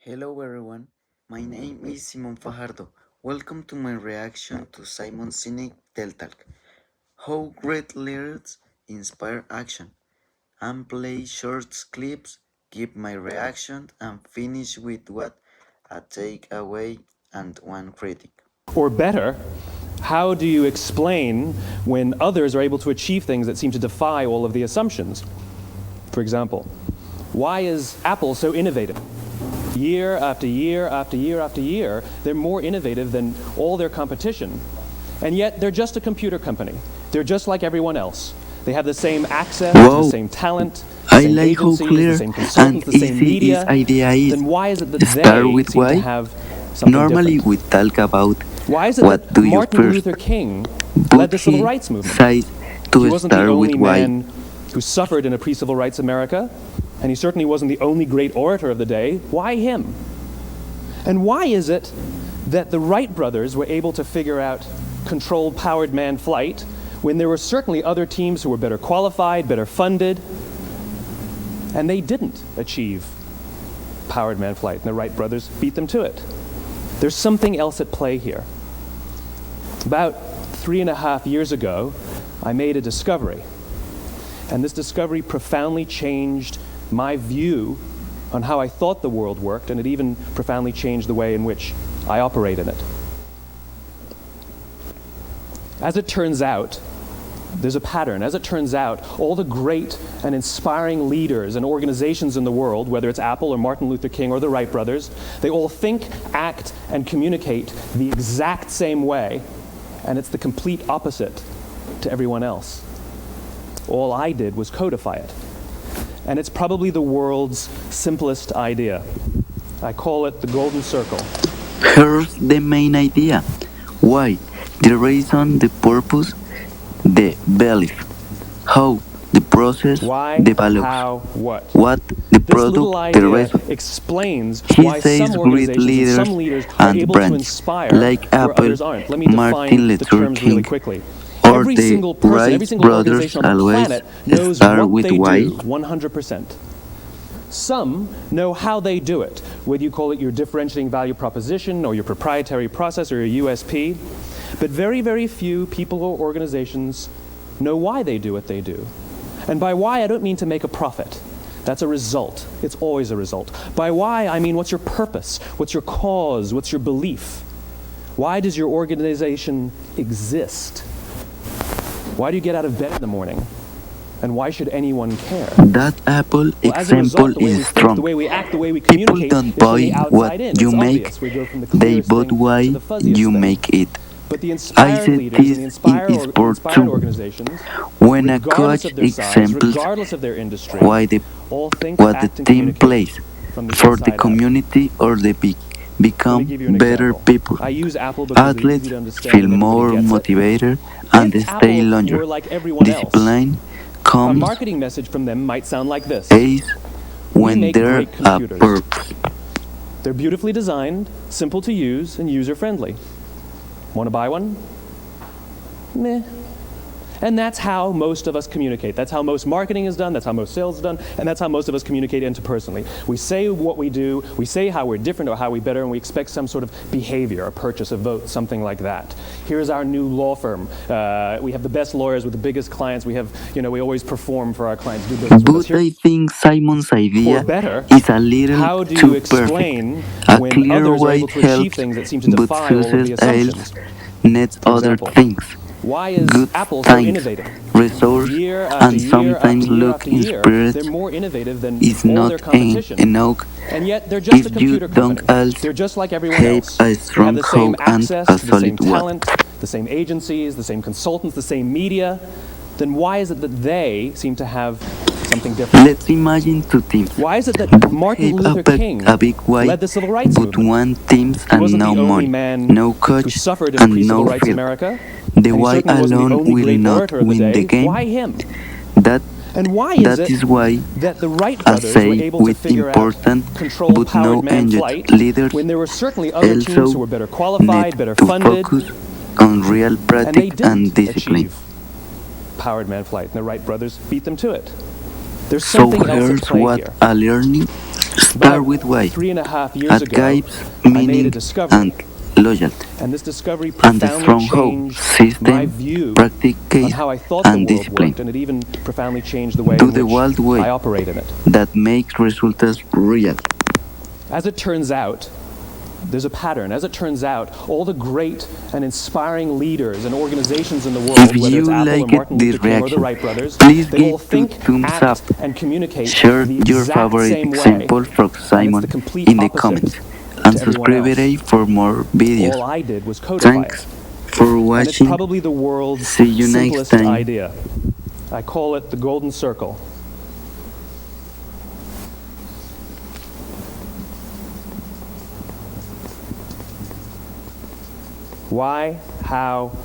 Hello everyone, my name is Simon Fajardo. Welcome to my reaction to Simon Sinek TED Talk. How great lyrics inspire action. And play short clips, give my reaction, and finish with what a takeaway and one critic. Or better, how do you explain when others are able to achieve things that seem to defy all of the assumptions? For example, why is Apple so innovative? Year after year after year after year, they're more innovative than all their competition. And yet, they're just a computer company. They're just like everyone else. They have the same access, the same talent, the I same like how agencies, clear the same and consultants, the same easy media. this idea is. Then why is it that Start they with seem to why. have something Normally different? we talk about Why is it what that do you Martin first, Luther King but led the civil he rights movement? decides He to wasn't the start only with why. man who suffered in a pre-civil rights America, and he certainly wasn't the only great orator of the day. Why him? And why is it that the Wright brothers were able to figure out controlled powered manned flight when there were certainly other teams who were better qualified, better funded, and they didn't achieve powered manned flight, and the Wright brothers beat them to it? There's something else at play here. About 3.5 years ago, I made a discovery, and this discovery profoundly changed my view on how I thought the world worked, and it even profoundly changed the way in which I operate in it. As it turns out, there's a pattern. As it turns out, all the great and inspiring leaders and organizations in the world, whether it's Apple or Martin Luther King or the Wright brothers, they all think, act, and communicate the exact same way, and it's the complete opposite to everyone else. All I did was codify it. And it's probably the world's simplest idea. I call it the golden circle. Here's the main idea. Why, the reason, the purpose, the belief. How, the process, Why, the values. how, what. What, the This little product, the idea result. explains He why says some great organizations and some leaders leaders are and able to brands, inspire like where Apple, others aren't. Let me Martin define the Luther terms really King, quickly. or Every the single person, every Wright single brothers organization on the always planet knows start what with they why. do 100%. Some know how they do it, whether you call it your differentiating value proposition or your proprietary process or your USP. But very, very few people or organizations know why they do what they do. And by why, I don't mean to make a profit. That's a result. It's always a result. By why, I mean what's your purpose? What's your cause? What's your belief? Why does your organization exist? Why do you get out of bed in the morning? And why should anyone care? That Apple Well, as a example result, the way we is think, strong. the way we act, the way we People communicate don't is from buy the what outside in. you It's make, obvious. We go from the they clearest bought thing why to the fuzziest you thing. make it. But the I inspired said leaders and the this inspired, in sport inspired too. organizations, When a regardless coach of their size, examples regardless of their industry, why the all think, what act, the and team communicate plays from the for the inside out. community or the big Let me become give you an better example. people. I use Apple because they're easy Athletes to understand feel and everybody more gets it. motivated and If stay Apple longer. were like everyone else, Discipline a comes marketing message from them might sound like this. ace We when make they're great a computers. purpose. They're beautifully designed, simple to use, and user-friendly. Want to buy one? Meh. And that's how most of us communicate. That's how most marketing is done, that's how most sales is done, and that's how most of us communicate interpersonally. We say what we do, we say how we're different or how we're better, and we expect some sort of behavior, a purchase, a vote, something like that. Here's our new law firm. We have the best lawyers with the biggest clients. We have, we always perform for our clients, do business with us. But I think Simon's Or idea better, is a little how do you too perfect. explain A when clear others are why able to achieve helps, things that seem to but defy all of the success assumptions? needs For other example, things. why is Good Apple so times, innovative? resource, Year after and year sometimes after year look after year, inspired they're more innovative than is all not their competition. enough And yet they're just a if you computer don't company. also They're just like everyone have else. a They have strong the same hope and access a to the same solid one. talent, the same agencies, the same consultants, the same media. Then why is it that they seem to have something different? Let's imagine two teams. Why is it that Both Martin have Luther King a big why, led the civil rights but movement? one teams He and wasn't no the only money, man no who coach, suffered in and pre-civil no rights field. America. The And he why certainly wasn't the alone only will great not orator of the win day. the game. Why him? That And why is that it is why that the Wright I brothers were say able to with figure out important controlled but powered no manned engaged flight leaders when there were certainly other teams who also were better qualified, need better to funded, focus on real and they practice and didn't discipline. achieve powered manned flight, and the Wright brothers beat them to it. There's So something else at here's play what here. I learned. Start with why. 3.5 years At ago, Gabe's I made a meaning discovery, and loyalty, and this discovery and the profoundly strong how changed my system, view practice on how I thought the and world discipline. worked, and it even profoundly changed the way Do in the which wild way I operate in it. that makes results real. As it turns out, there's a pattern. As it turns out, all the great and inspiring leaders and organizations in the world, If whether it's you Apple or liked Martin this Luther King or the reaction, Wright brothers, please they all give 2 think, thumbs act, up. and communicate Share the your exact favorite same way. example from And it's Simon the complete in the opposite comments to and everyone subscribe else. for more videos. All I did was codify Thanks it. for And it's watching. probably the world's See you next simplest time. idea. I call it the golden circle. Why, how,